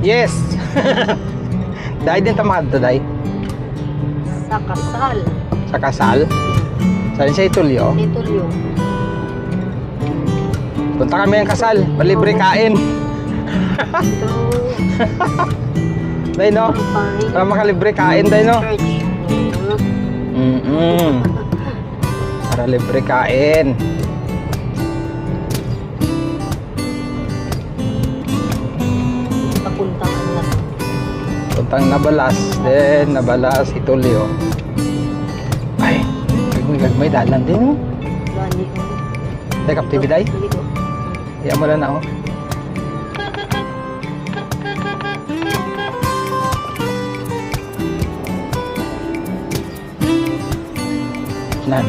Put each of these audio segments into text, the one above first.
Yes. Dahil din tamad to, Day. Sa kasal. Sa kasal. Saan siya itulyo? Dito yung. Punta kami ng kasal. Palibre kain. Ito. Day, no? Para makalibre kain, Day, no? Church. Para libre kain. Papuntahan lang. Puntang Nabalas. Then, Nabalas, Itulyo. Ay, gagmay dalan din, no? Gani. Day, kaptibi, Day. Dito. Iyan mo lang na, oh. Nan.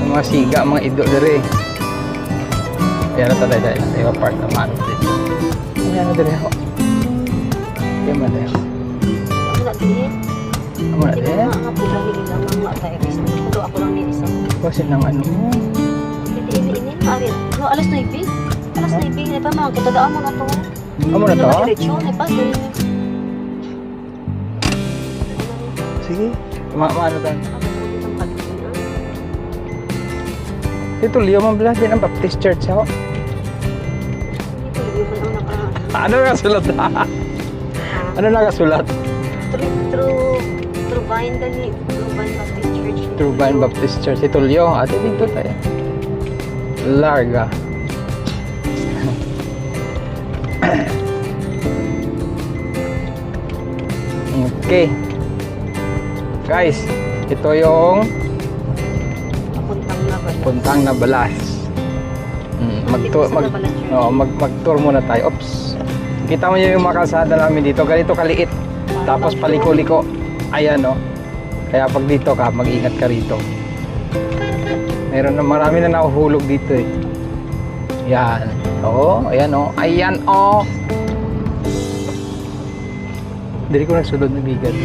Ang mga siga, mga ido dire. Kaya na tayo dahil tayo part naman dito. Ano na dire ako? Kaya mo na ako. Ako na din. Ano na Sige dire? nga, nga pula ni Ila. Mga tayabis. Ito ako lang ni isa. Kasi nang ano mo. Ini. Arit. No, alas 9. Alas 9. Ay pa mga kitadaan mo na to. Ano na to? Diretso. Ay pa. Sige. Maano tayo? Ito Leo Mamblas din ang Baptist Church ako. Ano nakasulat? Ano nakasulat? True Vine gani. True Vine Baptist Church. True Vine Baptist Church. Ito Leo. Ate dito tayo. Larga. Okay. Guys, ito yung puntang Nabalas. Mag-tour muna tayo. Oops. Kita mo yung mga kalsada namin dito. Ganito kaliit. Tapos paliko-liko. Ayan, no. Kaya pag dito ka, mag-ingat ka rito. Meron na marami na nahuhulog dito eh. Yan. Oo, ayan oh. Ayan oh. Dili ko nagsulod na bigat.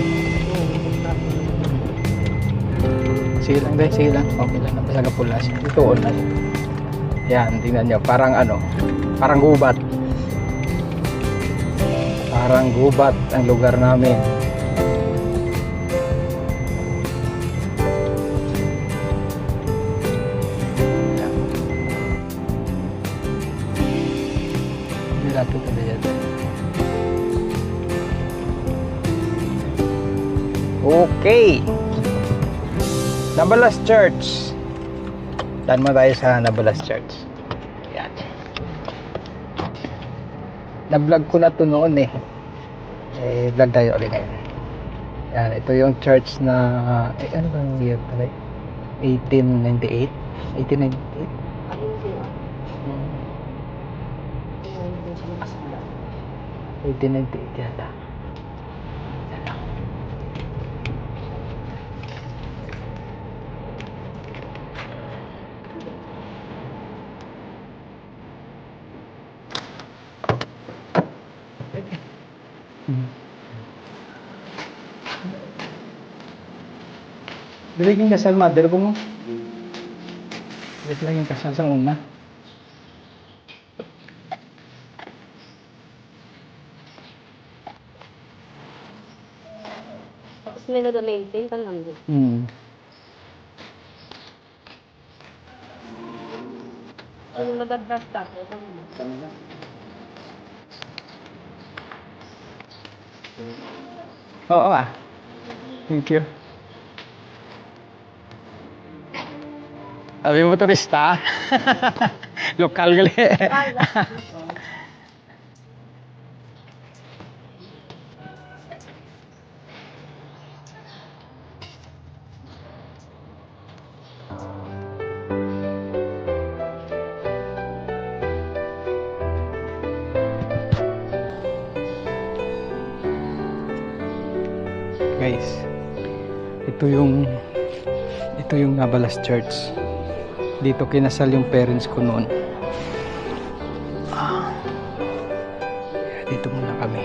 Sige lang guys, sige lang. Okay lang. Napasag ka pula. Ito on na. Yan, tingnan nyo. Parang ano, parang gubat. Parang gubat ang lugar namin. Yan. Lapit na dyan. Okay. Nabalas Church. Daan mo tayo sa Nabalas Church. Yan. Na-vlog ko na to noon eh. Vlog tayo ulit ngayon. Yan, ito yung church na ano ba yung year pala? 1898? 1898? 1898 yata. Dili yung kasal mother ko mo. Wait lang yung kasal sa una. Tapos may nag-maintain ka lang din. Ano nag-advance Oo ah. Thank you. Sabi mo turista? Lokal gali. Guys, ito yung Nabalas Church. Dito kinasal yung parents ko noon. Dito muna kami.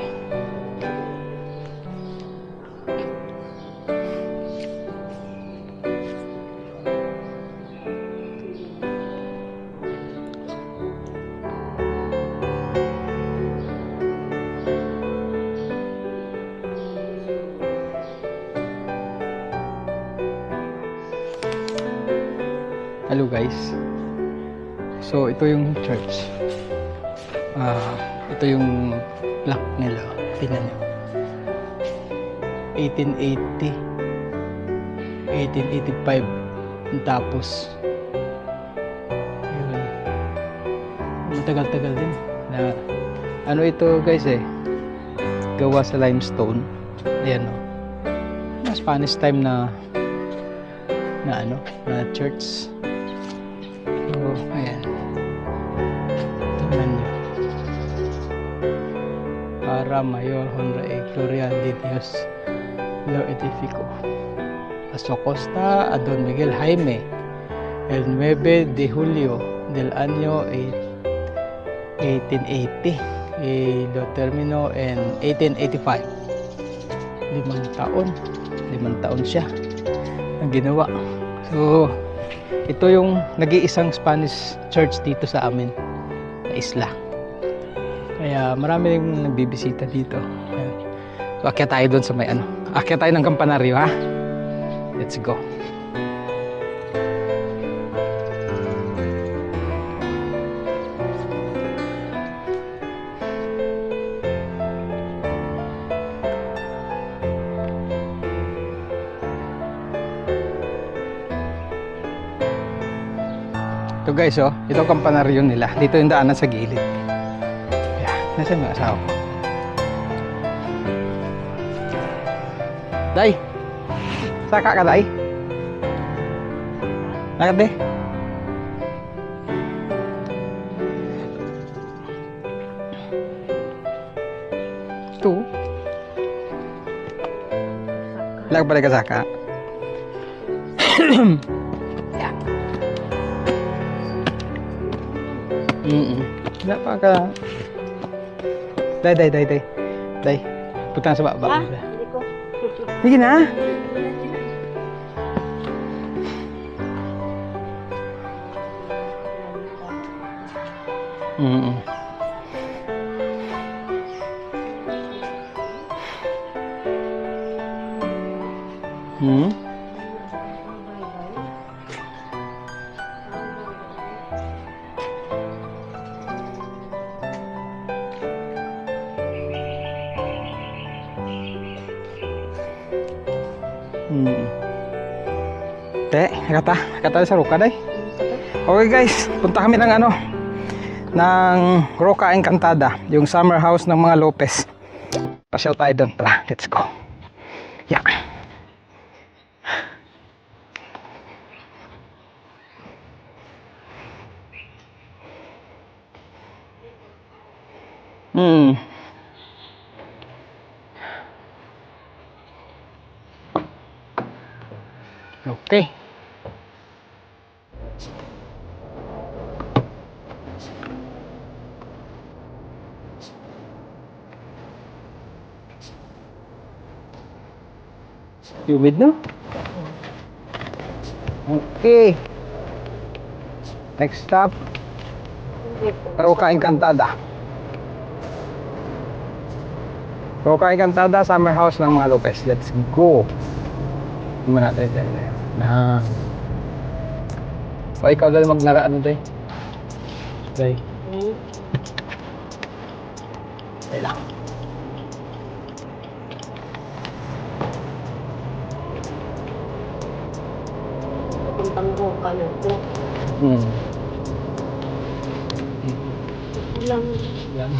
Hello guys. So ito yung church. Ito yung plaque nila. Tingnan nyo. 1880. 1885. Tapos yun. Matagal-tagal din. Na, ano ito guys gawa sa limestone. Ayan o. Spanish time na church. So, ayan. Tingnan nyo. Para Mayor Honra E. Gloria de Dios Lo Edifico. Paso Costa a Don Miguel Jaime el 9 de Julio del año 1880 y lo terminó en 1885. 5 taon siya ang ginawa. So ito yung nag-iisang Spanish church dito sa amin sa isla, kaya marami rin nagbibisita dito. Ayan. So akyat tayo doon sa may akyat tayo ng kampanaryo, ha. Let's go. Ito guys, ito ang kampanaryo nila. Dito yung daanan sa gilid. Ayan, nasa yung mga asawa ko. Day! Saka ka, Day? Nakad, Day? Ito. Lag pala ka saka. Napaka. Day. Punta sa baba. Hindi ko. Sige na. Kata sa Roca, Day. Okay guys, punta kami ng ng Roca Encantada, yung summer house ng mga Lopez. Pasyal tayo doon. Tara, let's go. Yeah. Okay. Humid, no? Okay. Next stop, Roca Encantada. Roca Encantada, summer house ng mga Lopez. Let's go. Muna tayo na. O ikaw dahil maglaro tayo. Day. Day lang. Puntang Roca na ito. Lang. Yan.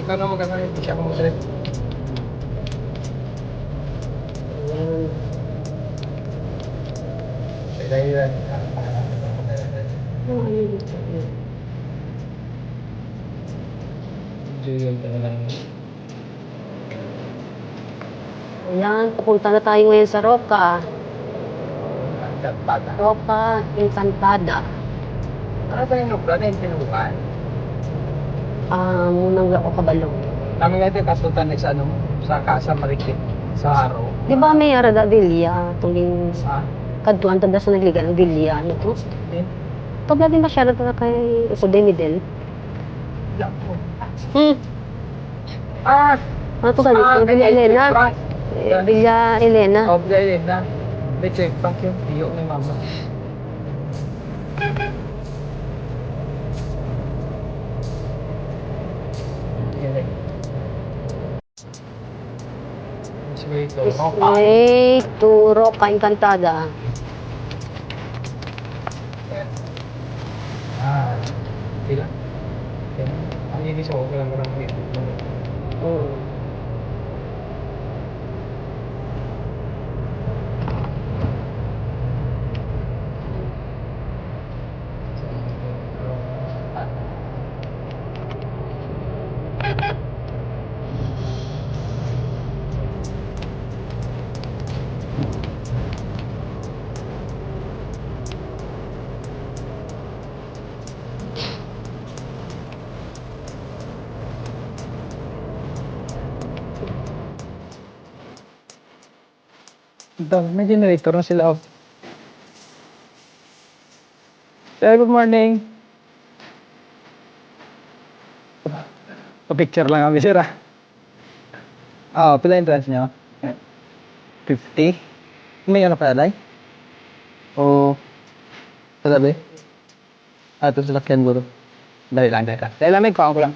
Ikaw na magkakalit. Hindi siya magkakalit. Ayan, pupunta na tayo ngayon sa Roca. Encantada. Roca Encantada. Ano ba yung lugar na yung tinubukan? Munang ako kabalo. Kami nga ito kasultan sa sa Casa Marikit, sa Haro. Di ba may arada Villa? Tuling kaduan tada sa nagligan ng Villa. Ano to? Tobla din masyado tada kay Sodemidel. Ah! Ano to ganito? Villa Elena. Villa Elena. Oh, Villa Elena. May check bank yun. Iyo na yung mama. This way to Roca Encantada. Ah, sila. Ang hindi sa okay lang marami. Oo. Ito, may generator na sila. Sir, good morning. Pa-picture lang kami, sir, ah. Oo, pila entrance nyo? 50? May ano pa, Day? O, sa tabi? Ito sa lakyan mo. Dali lang, dali lang. Dali lang, may kuhaan ko lang.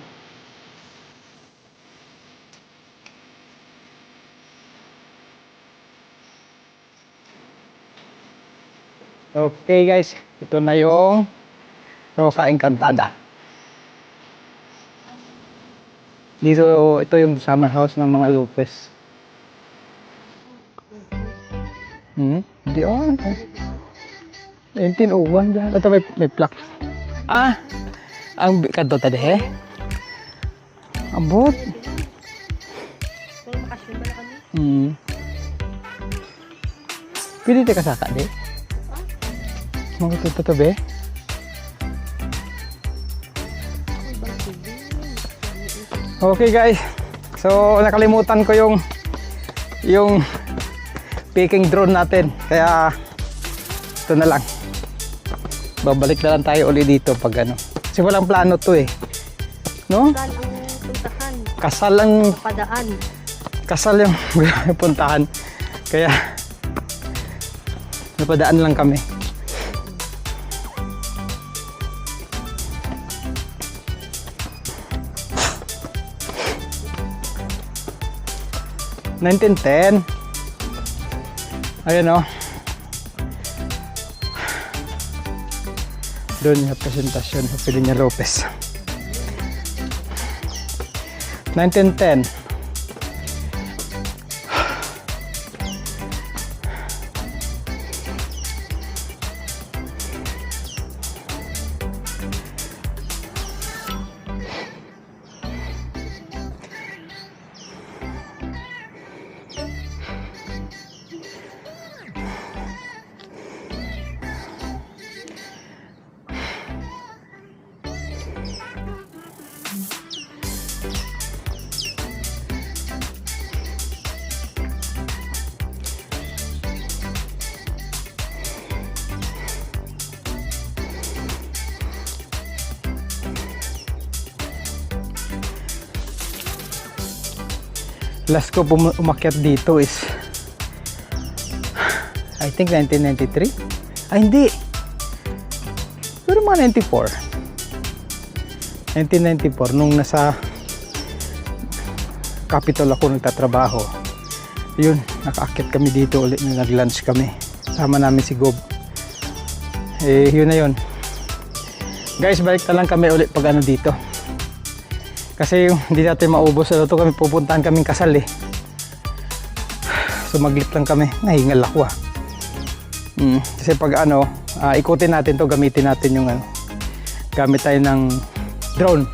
Okay guys, ito na yung Roca Encantada. Dito, ito yung summer house ng mga Lopez. Hindi on. 1901 dyan. Ito may plaque. Ah, ang kanto tadi eh. Ambot. Pwede tayo kasaka di? Mga tatabi. Okay guys. So nakalimutan ko yung picking drone natin. Kaya ito na lang. Babalik na lang tayo uli dito pag ano. Kasi walang plano to eh. No? Saan ang puntahan? Kasal ang Padaan. kasal yung puntahan. Kaya napadaan lang kami. $19.10. Ayan o. Doon yung presentasyon sa Pilinha Lopez. 1910. Last ko umakyat dito is I think 1993. Ay hindi, pero mga 94. 1994 nung nasa Capitol ako nagtatrabaho. Yun, nakaakyat kami dito ulit na nag-lunch kami. Sama namin si Gob. Eh yun na yun. Guys, balik na lang kami ulit pag ano dito. Kasi yung hindi natin maubos na ito kami pupuntahan kaming kasal eh. So maglit lang kami. Nahingal ako ah. Kasi pag ano, ikutin natin to, gamitin natin yung ano. Gamit tayo ng drone.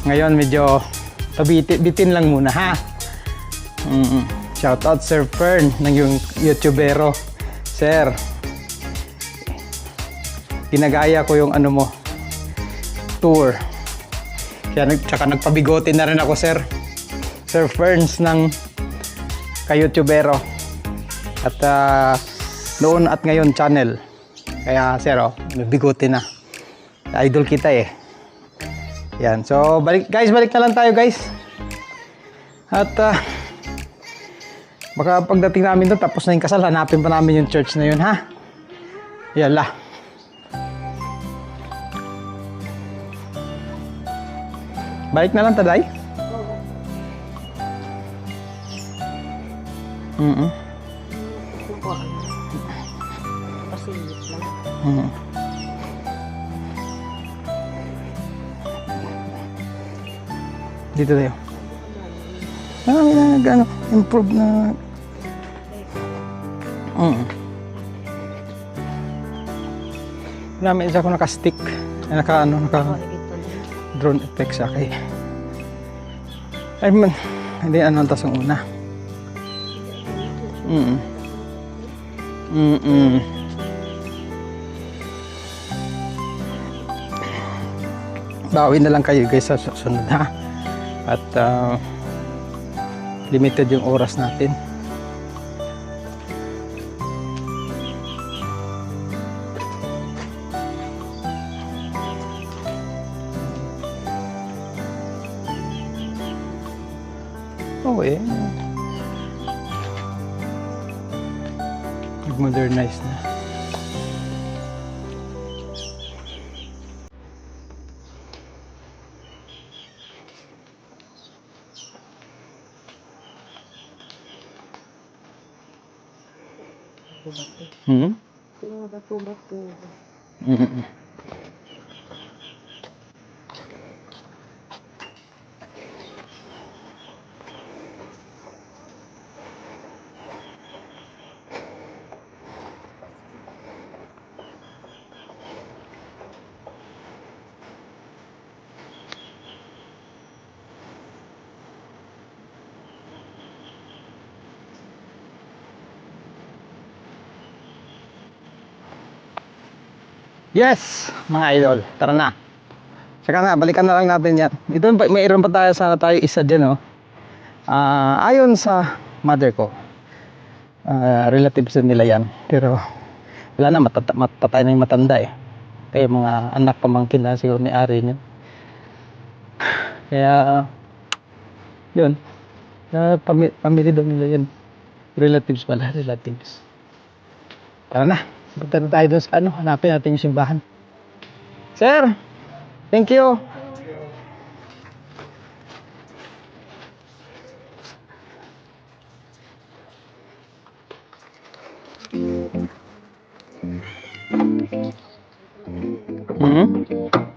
Ngayon medyo bitin lang muna ha. Shout out Sir Fern ng yung YouTubero. Sir, ginagaya ko yung ano mo, tour. Kaya tsaka nagpabigote na rin ako, Sir Ferns ng ka-YouTubero. At noon at ngayon channel. Kaya Sir, nagbigote na. Idol kita eh. Yan. So balik na lang tayo guys. At Baka pagdating namin doon, tapos na yung kasal, hanapin pa namin yung church na yun, ha? Yala. Balik na lang, Taday? Mm-mm. Pasingit lang. Mm. Dito tayo. Marami na improve na. Marami isa ko naka-stick. Naka drone effect sa akin. Ay man, hindi ano tas ang una. Bawi na lang kayo guys sa susunod, ha. At limited yung oras natin. Oo eh. Nag-modernize na. Hmm? Mm-mm. Yes, mga idol, tara na. Saka na, balikan na lang natin yan. Ito, mayroon pa tayo, sana tayo isa dyan, oh. Ayon sa mother ko, relatives nila yan. Pero, wala na, matatay na yung matanda eh. Kaya mga anak pamangkin na siguro ni Ari niyan. Kaya, yun. Family daw nila yun. Relatives pala, relatives. Tara na, punta na tayo doon sa ano, hanapin natin yung simbahan. Sir, thank you. Hmm?